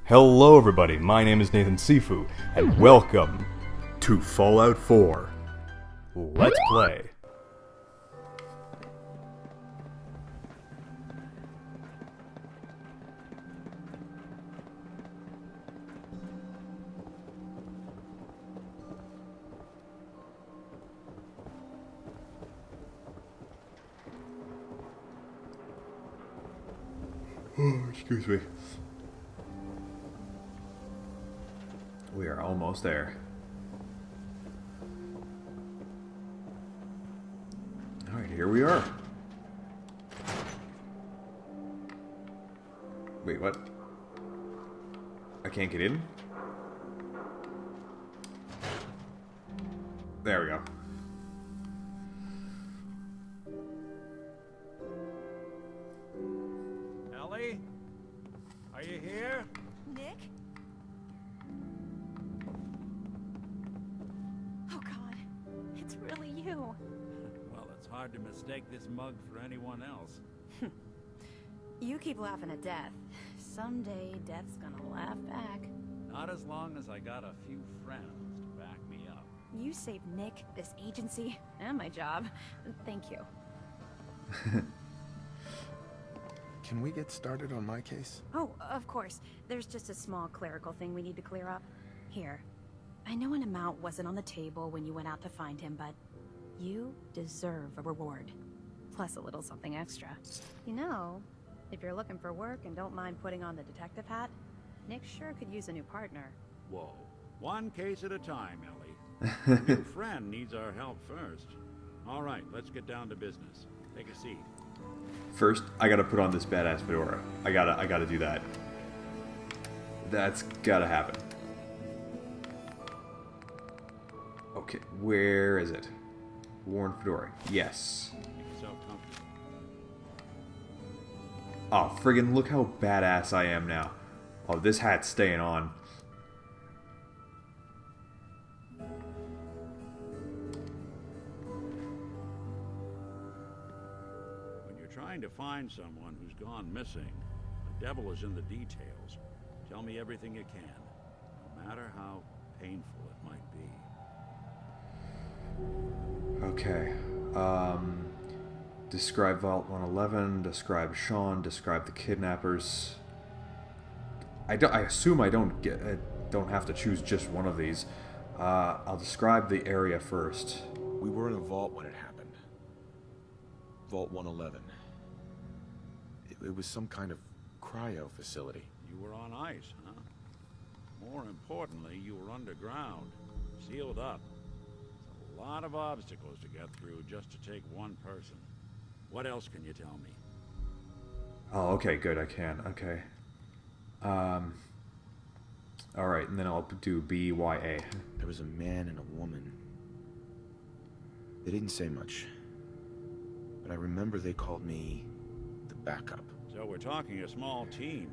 Hello everybody, my name is Nathan Sifu, and welcome to Fallout 4. Let's play. Oh, excuse me. We are almost there. Alright, here we are. Wait, what? I can't get in? There we go. Ellie? Are you here? Nick? Oh God, it's really you. Well, it's hard to mistake this mug for anyone else. You keep laughing at death. Someday, death's gonna laugh back. Not as long as I got a few friends to back me up. You saved Nick, this agency, and my job. Thank you. Can we get started on my case? Oh, of course. There's just a small clerical thing we need to clear up. Here. I know an amount wasn't on the table when you went out to find him, but you deserve a reward. Plus a little something extra. You know, if you're looking for work and don't mind putting on the detective hat, Nick sure could use a new partner. Whoa. One case at a time, Ellie. Your new friend needs our help first. All right, let's get down to business. Take a seat. First, I gotta put on this badass fedora. I gotta do that. That's gotta happen. Okay, where is it? Worn fedora. Yes. So comfortable. Oh, friggin' look how badass I am now. Oh, this hat's staying on. When you're trying to find someone who's gone missing, the devil is in the details. Tell me everything you can, no matter how painful it might be. Okay. Describe Vault 111, describe Sean, describe the kidnappers. I assume I don't have to choose just one of these. I'll describe the area first. We were in a vault when it happened. Vault 111. It was some kind of cryo facility. You were on ice, huh? More importantly, you were underground, sealed up. It's a lot of obstacles to get through just to take one person. What else can you tell me? Oh, okay, good, I can. Okay. Alright, and then I'll do BYA. There was a man and a woman. They didn't say much. But I remember they called me the backup. So we're talking a small team.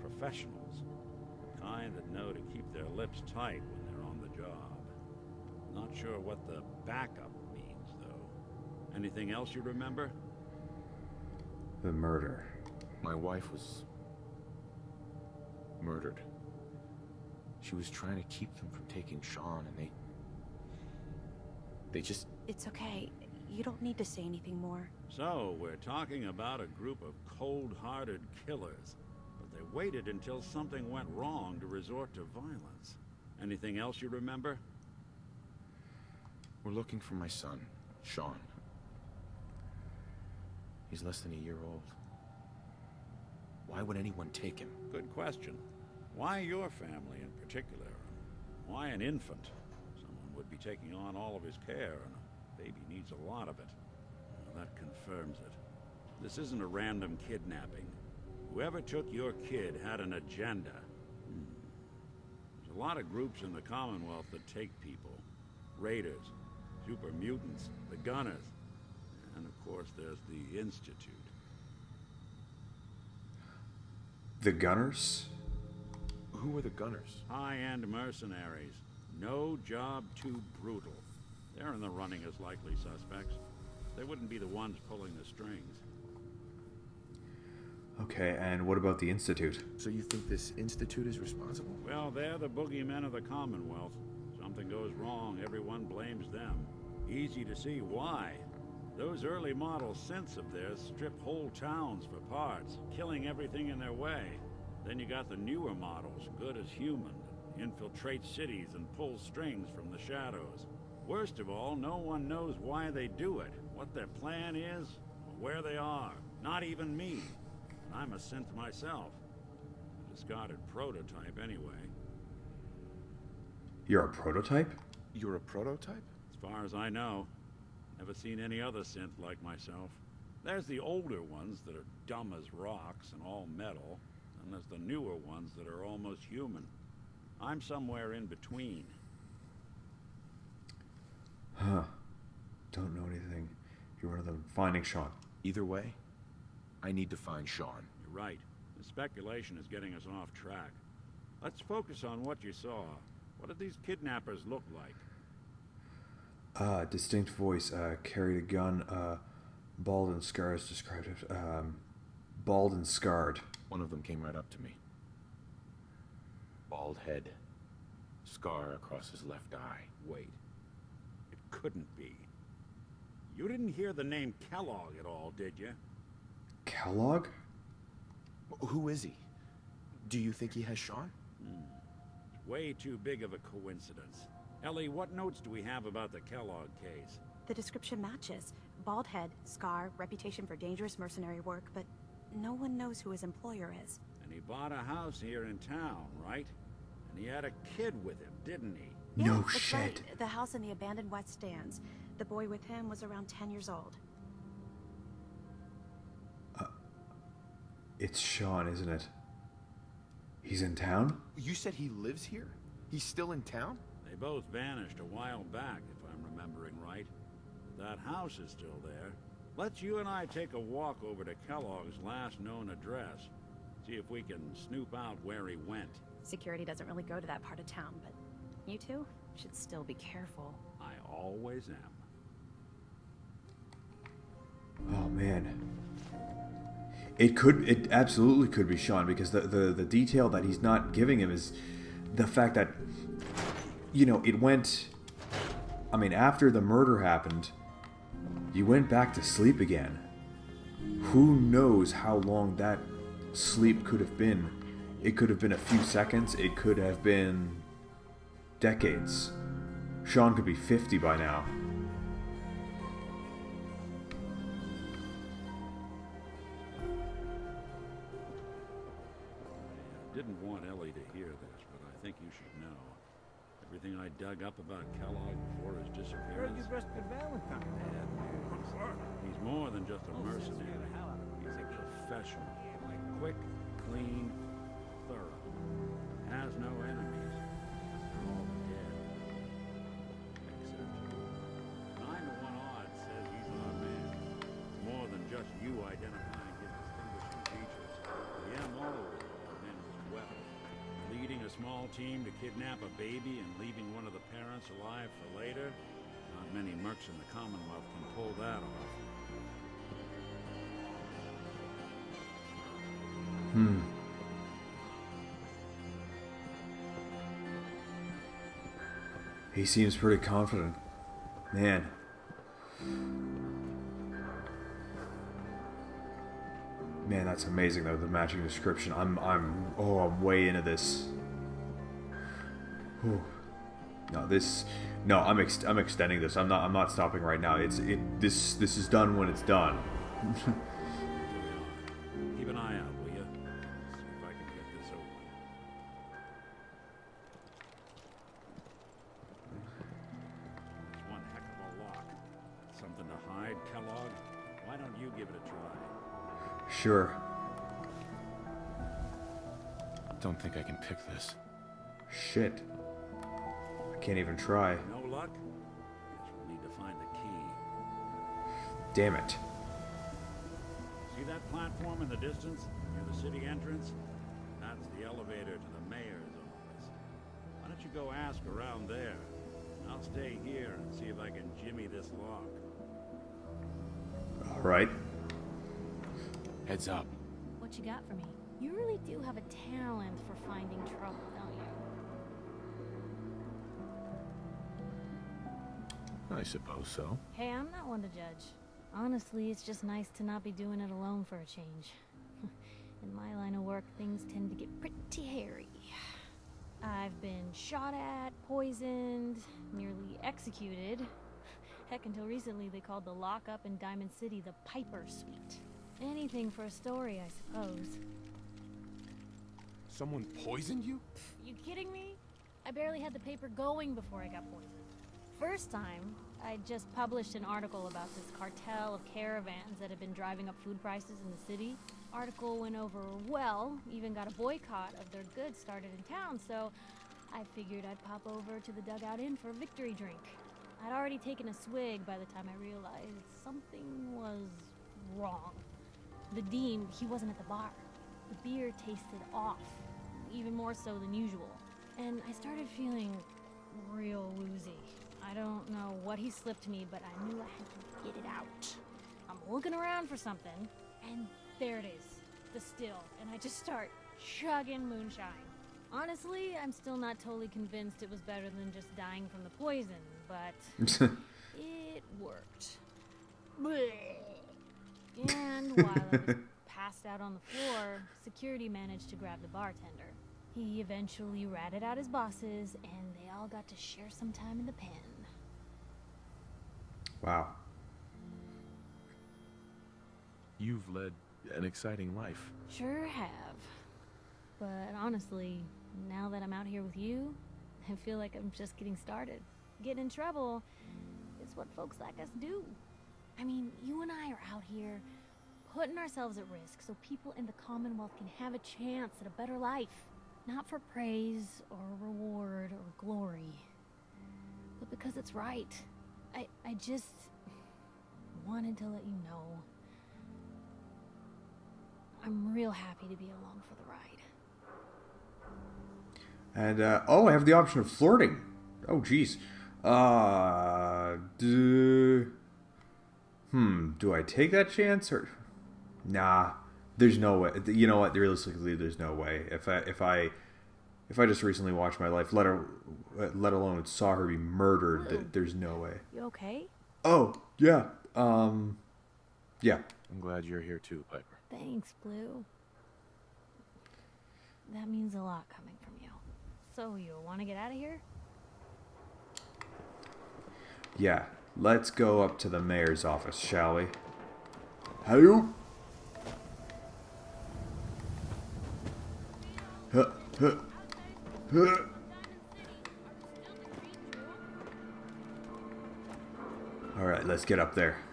Professionals. The kind that know to keep their lips tight when they're on the job. Not sure what the backup means, though. Anything else you remember? The murder. My wife was murdered. She was trying to keep them from taking Sean, and they just... It's okay. You don't need to say anything more. So, we're talking about a group of cold-hearted killers. But they waited until something went wrong to resort to violence. Anything else you remember? We're looking for my son, Sean. He's less than a year old. Why would anyone take him? Good question. Why your family in particular? Why an infant? Someone would be taking on all of his care, and a baby needs a lot of it. Well, that confirms it. This isn't a random kidnapping. Whoever took your kid had an agenda. There's a lot of groups in the Commonwealth that take people. Raiders, super mutants, the Gunners, and of course there's the Institute. The Gunners? Who were the Gunners? High-end mercenaries. No job too brutal. They're in the running as likely suspects. They wouldn't be the ones pulling the strings. Okay, and what about the Institute? So you think this Institute is responsible? Well, they're the boogeymen of the Commonwealth. Something goes wrong, everyone blames them. Easy to see why. Those early model synths of theirs strip whole towns for parts, killing everything in their way. Then you got the newer models, good as human, that infiltrate cities and pull strings from the shadows. Worst of all, no one knows why they do it, what their plan is, or where they are. Not even me. I'm a synth myself. A discarded prototype anyway. You're a prototype? You're a prototype? As far as I know. Never seen any other synth like myself. There's the older ones that are dumb as rocks and all metal, and there's the newer ones that are almost human. I'm somewhere in between. Huh. Don't know anything. You're one of them. Finding Sean. Either way, I need to find Sean. You're right. The speculation is getting us off track. Let's focus on what you saw. What did these kidnappers look like? Distinct voice, carried a gun, bald and scarred, described it, bald and scarred. One of them came right up to me. Bald head. Scar across his left eye. Wait. It couldn't be. You didn't hear the name Kellogg at all, did you? Kellogg? Who is he? Do you think he has Sean? Way too big of a coincidence. Ellie, what notes do we have about the Kellogg case? The description matches. Bald head, scar, reputation for dangerous mercenary work, but no one knows who his employer is. And he bought a house here in town, right? And he had a kid with him, didn't he? Yeah, No that's shit. right. The house in the abandoned West Stands. The boy with him was around 10 years old. It's Sean, isn't it? He's in town? You said he lives here? He's still in town? They both vanished a while back, if I'm remembering right. That house is still there. Let's you and I take a walk over to Kellogg's last known address. See if we can snoop out where he went. Security doesn't really go to that part of town, but you two should still be careful. I always am. Oh man. It absolutely could be Sean, because the detail that he's not giving him is the fact that, you know, it went, I mean, after the murder happened, you went back to sleep again. Who knows how long that sleep could have been? It could have been a few seconds, it could have been decades. Sean could be 50 by now. Didn't want Ellie to hear this, but I think you should know. Everything I dug up about Kellogg before his disappearance. He's more than just a mercenary. He's a professional. Quick, clean, thorough. Has no enemies. They're all dead. Except 9 to 1 odds says he's our man. More than just you identifying his distinguishing features. The MO leading a small team to kidnap a baby and leaving one of the parents alive for later? Not many mercs in the Commonwealth can pull that off. He seems pretty confident. Man. Man, that's amazing though, the matching description. I'm way into this. Whew. No, I'm extending this. I'm not stopping right now. This is done when it's done. Keep an eye out, will you? See if I can get this over. It's one heck of a lock. Something to hide, Kellogg? Why don't you give it a try? Sure. Don't think I can pick this. Shit. I can't even try. No luck? Guess we'll need to find the key. Damn it. See that platform in the distance, near the city entrance? That's the elevator to the mayor's office. Why don't you go ask around there? I'll stay here and see if I can jimmy this lock. Alright. Heads up. What you got for me? You really do have a talent for finding trouble, don't you? I suppose so. Hey, I'm not one to judge. Honestly, it's just nice to not be doing it alone for a change. In my line of work, things tend to get pretty hairy. I've been shot at, poisoned, nearly executed. Heck, until recently they called the lockup in Diamond City the Piper Suite. Anything for a story, I suppose. Someone poisoned you? You kidding me? I barely had the paper going before I got poisoned. First time, I just published an article about this cartel of caravans that had been driving up food prices in the city. Article went over well, even got a boycott of their goods started in town, so I figured I'd pop over to the Dugout Inn for a victory drink. I'd already taken a swig by the time I realized something was wrong. The Dean, he wasn't at the bar. The beer tasted off, even more so than usual. And I started feeling real woozy. I don't know what he slipped me, but I knew I had to get it out. I'm looking around for something, and there it is, the still, and I just start chugging moonshine. Honestly, I'm still not totally convinced it was better than just dying from the poison, but it worked. And while I was passed out on the floor, security managed to grab the bartender. He eventually ratted out his bosses, and they all got to share some time in the pen. Wow. You've led an exciting life. Sure have. But honestly, now that I'm out here with you, I feel like I'm just getting started. Getting in trouble is what folks like us do. I mean, you and I are out here putting ourselves at risk so people in the Commonwealth can have a chance at a better life. Not for praise or reward or glory, but because it's right. I just wanted to let you know I'm real happy to be along for the ride. And, oh, I have the option of flirting. Oh, jeez. Do I take that chance or... Nah, there's no way. You know what? Realistically, there's no way. If I just recently watched my life, let alone saw her be murdered, there's no way. You okay? Oh, yeah. Yeah. I'm glad you're here too, Piper. Thanks, Blue. That means a lot coming from you. So, you want to get out of here? Yeah. Let's go up to the mayor's office, shall we? Hello? Huh, huh, huh. Alright, let's get up there.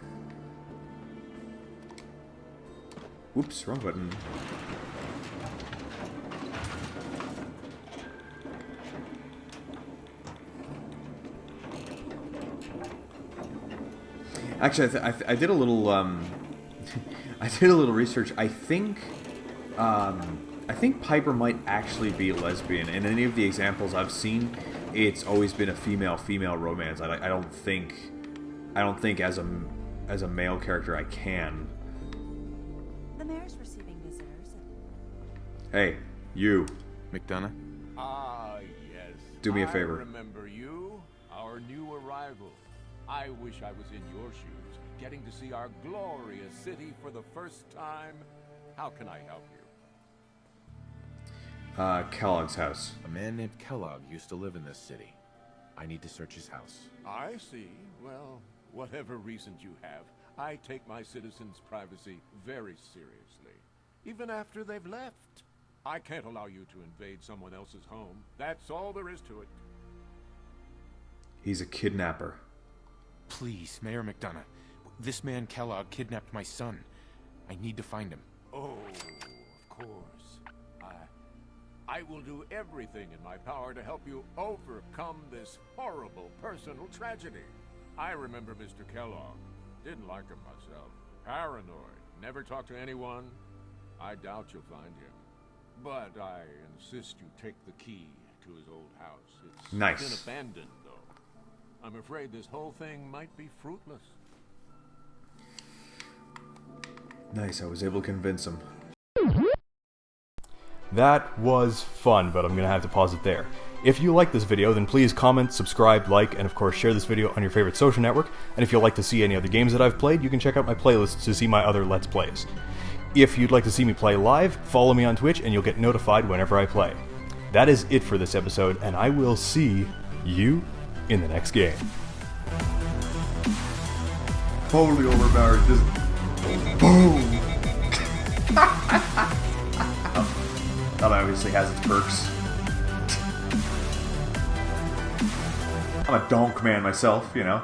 Whoops, wrong button. Actually, I did a little I did a little research. I think Piper might actually be a lesbian. In any of the examples I've seen, it's always been a female-female romance. I don't think as a male character I can. The mayor's receiving visitors. Hey, you. McDonough? Ah, yes. Do me a favor. I remember you, our new arrival. I wish I was in your shoes, getting to see our glorious city for the first time. How can I help you? Kellogg's house. A man named Kellogg used to live in this city. I need to search his house. I see. Well, whatever reasons you have, I take my citizens' privacy very seriously. Even after they've left. I can't allow you to invade someone else's home. That's all there is to it. He's a kidnapper. Please, Mayor McDonough. This man Kellogg kidnapped my son. I need to find him. Oh, of course. I will do everything in my power to help you overcome this horrible personal tragedy. I remember Mr. Kellogg. Didn't like him myself. Paranoid. Never talked to anyone. I doubt you'll find him. But I insist you take the key to his old house. It's Nice. been abandoned, though. I'm afraid this whole thing might be fruitless. Nice, I was able to convince him. That was fun, but I'm going to have to pause it there. If you like this video, then please comment, subscribe, like, and of course share this video on your favorite social network. And if you'd like to see any other games that I've played, you can check out my playlist to see my other Let's Plays. If you'd like to see me play live, follow me on Twitch and you'll get notified whenever I play. That is it for this episode, and I will see you in the next game. Totally overpowered. Just boom. That obviously has its perks. I'm a donk man myself, you know.